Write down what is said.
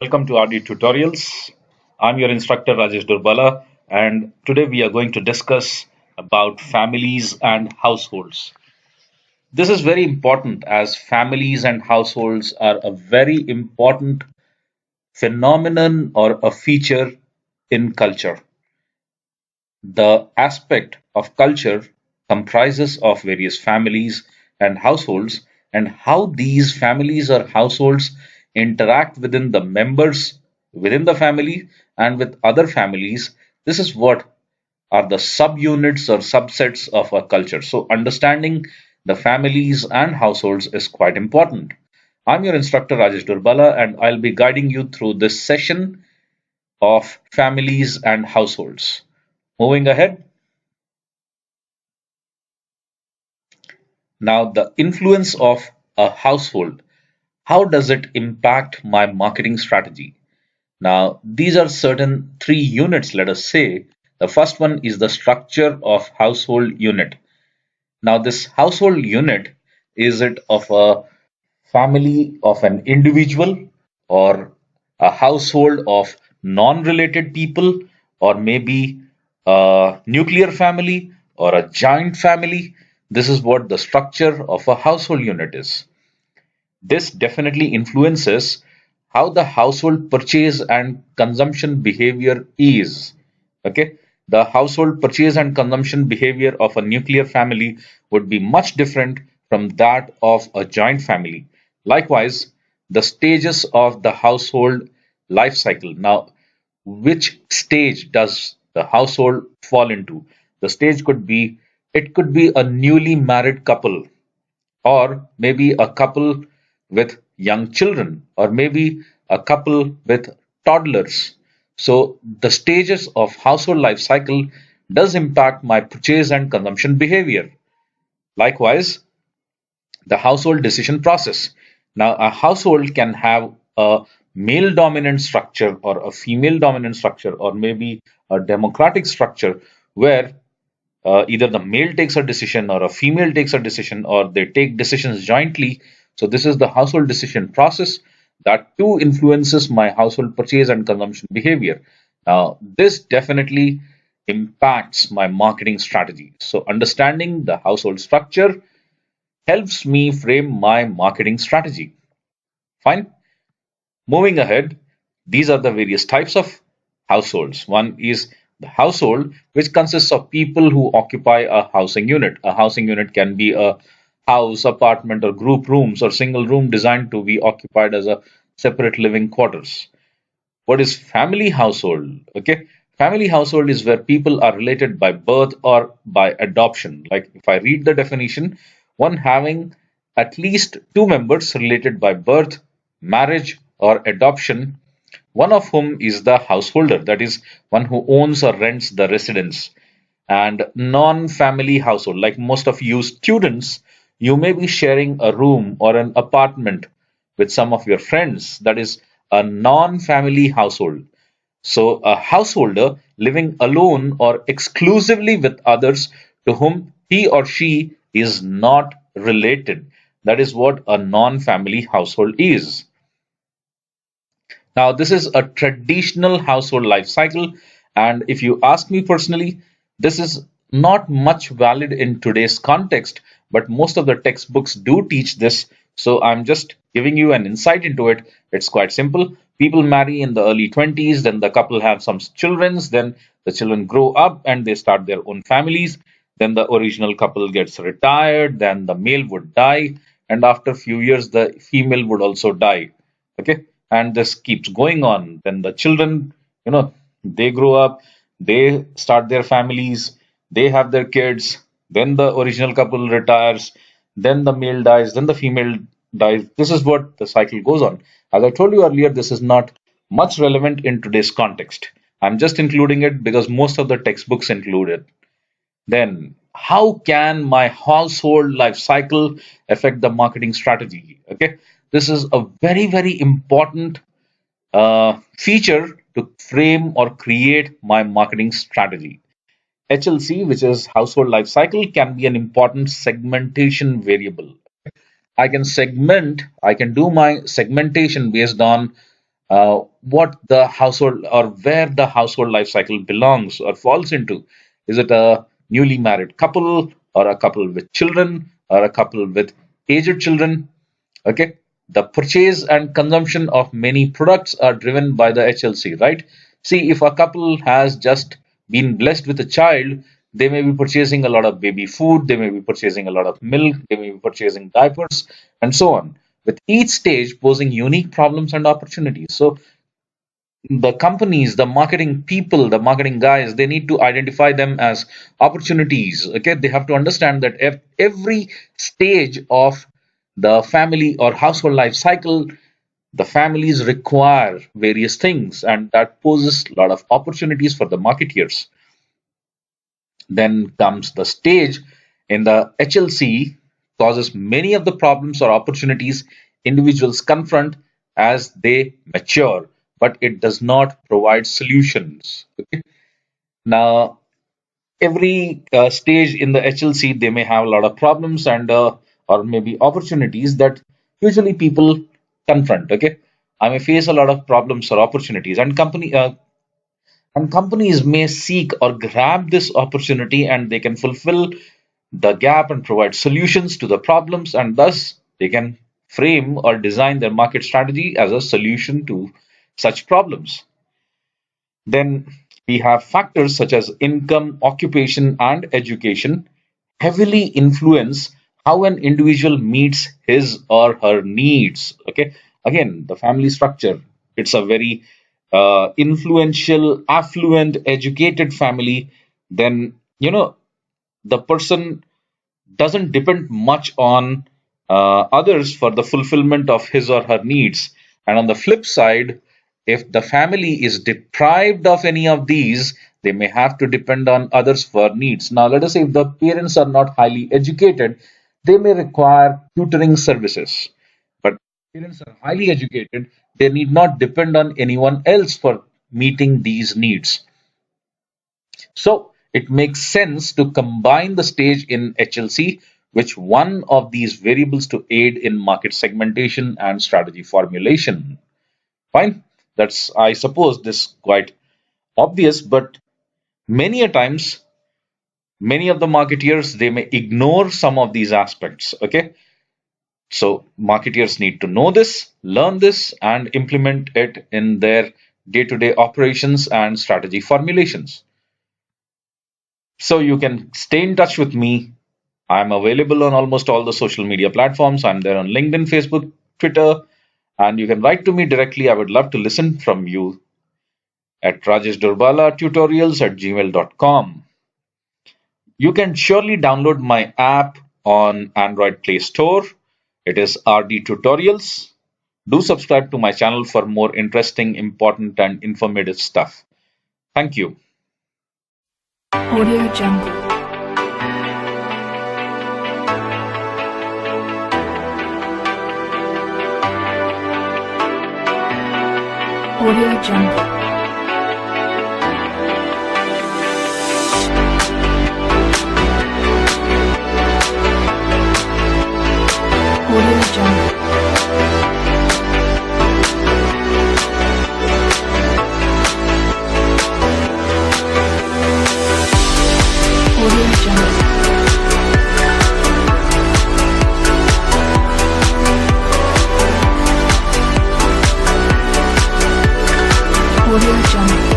welcome to RD Tutorials. I'm your instructor Rajesh Durbala, and today we are going to discuss about families and households. This is very important as families and households are a very important phenomenon or a feature in culture. The aspect of culture comprises of various families and households, and how these families or households interact within the members within the family and with other families. This is what are the subunits or subsets of a culture. So, understanding the families and households is quite important. I'm your instructor Rajesh Durbala, and I'll be guiding you through this session of families and households. Moving ahead, now the influence of a household. How does it impact my marketing strategy? Now, these are certain three units, let us say. The first one is the structure of household unit. Now, this household unit, is it of a family of an individual or a household of non-related people or maybe a nuclear family or a joint family? This is what the structure of a household unit is. This definitely influences how the household purchase and consumption behavior is. Okay, the household purchase and consumption behavior of a nuclear family would be much different from that of a joint family. Likewise, the stages of the household life cycle. Now, which stage does the household fall into? The stage could be, it could be a newly married couple, or maybe a couple with young children, or maybe a couple with toddlers. So the stages of household life cycle does impact my purchase and consumption behavior. Likewise, the household decision process. Now, a household can have a male dominant structure or a female dominant structure, or maybe a democratic structure where either the male takes a decision or a female takes a decision or they take decisions jointly. So this is the household decision process that too influences my household purchase and consumption behavior. Now, this definitely impacts my marketing strategy. So understanding the household structure helps me frame my marketing strategy. Fine. Moving ahead, these are the various types of households. One is the household, which consists of people who occupy a housing unit. A housing unit can be a house, apartment, or group rooms, or single room designed to be occupied as a separate living quarters. What is family household? Okay, family household is where people are related by birth or by adoption. Like if I read the definition, one having at least two members related by birth, marriage, or adoption, one of whom is the householder, that is, one who owns or rents the residence. And non-family household, like most of you students, you may be sharing a room or an apartment with some of your friends. That is a non-family household. So a householder living alone or exclusively with others to whom he or she is not related. That is what a non-family household is. Now, this is a traditional household life cycle, and if you ask me personally, this is not much valid in today's context, but most of the textbooks do teach this. So I'm just giving you an insight into it. It's quite simple. People marry in the early 20s, then the couple have some children, then the children grow up and they start their own families. Then the original couple gets retired, then the male would die, and after a few years, the female would also die. Okay, and this keeps going on. Then the children, they grow up, they start their families, they have their kids, then the original couple retires, then the male dies, then the female dies. This is what the cycle goes on. As I told you earlier, this is not much relevant in today's context. I'm just including it because most of the textbooks include it. Then, how can my household life cycle affect the marketing strategy? Okay, this is a very, very important feature to frame or create my marketing strategy. HLC, which is household life cycle, can be an important segmentation variable. I can do my segmentation based on what the household or where the household life cycle belongs or falls into. Is it a newly married couple, or a couple with children, or a couple with aged children? Okay. The purchase and consumption of many products are driven by the HLC, right? See, if a couple has just been blessed with a child, they may be purchasing a lot of baby food, they may be purchasing a lot of milk, they may be purchasing diapers, and so on, with each stage posing unique problems and opportunities. So the companies, the marketing people, the marketing guys, they need to identify them as opportunities. Okay, they have to understand that every stage of the family or household life cycle, the families require various things, and that poses a lot of opportunities for the marketeers. Then comes the stage in the HLC, causes many of the problems or opportunities individuals confront as they mature, but it does not provide solutions. Okay? Now, every stage in the HLC, they may have a lot of problems and or maybe opportunities that usually people confront. Okay, I may face a lot of problems or opportunities, and companies may seek or grab this opportunity, and they can fulfill the gap and provide solutions to the problems, and thus they can frame or design their market strategy as a solution to such problems. Then we have factors such as income, occupation, and education heavily influence how an individual meets his or her needs. Okay, again, the family structure, it's a very influential, affluent, educated family. Then, the person doesn't depend much on others for the fulfillment of his or her needs. And on the flip side, if the family is deprived of any of these, they may have to depend on others for needs. Now, let us say if the parents are not highly educated, they may require tutoring services. But if parents are highly educated, they need not depend on anyone else for meeting these needs. So it makes sense to combine the stage in HLC with one of these variables to aid in market segmentation and strategy formulation. Fine. That's, I suppose, this quite obvious, but many a times, many of the marketeers, they may ignore some of these aspects. Okay. So marketeers need to know this, learn this, and implement it in their day-to-day operations and strategy formulations. So you can stay in touch with me. I'm available on almost all the social media platforms. I'm there on LinkedIn, Facebook, Twitter, and you can write to me directly. I would love to listen from you at rajeshdurbala@gmail.com. You can surely download my app on Android Play Store. It is RD Tutorials. Do subscribe to my channel for more interesting, important, and informative stuff. Thank you. Audio Jungle. Audio Jungle. Audio Jungle. Audio Jungle. Audio Jungle.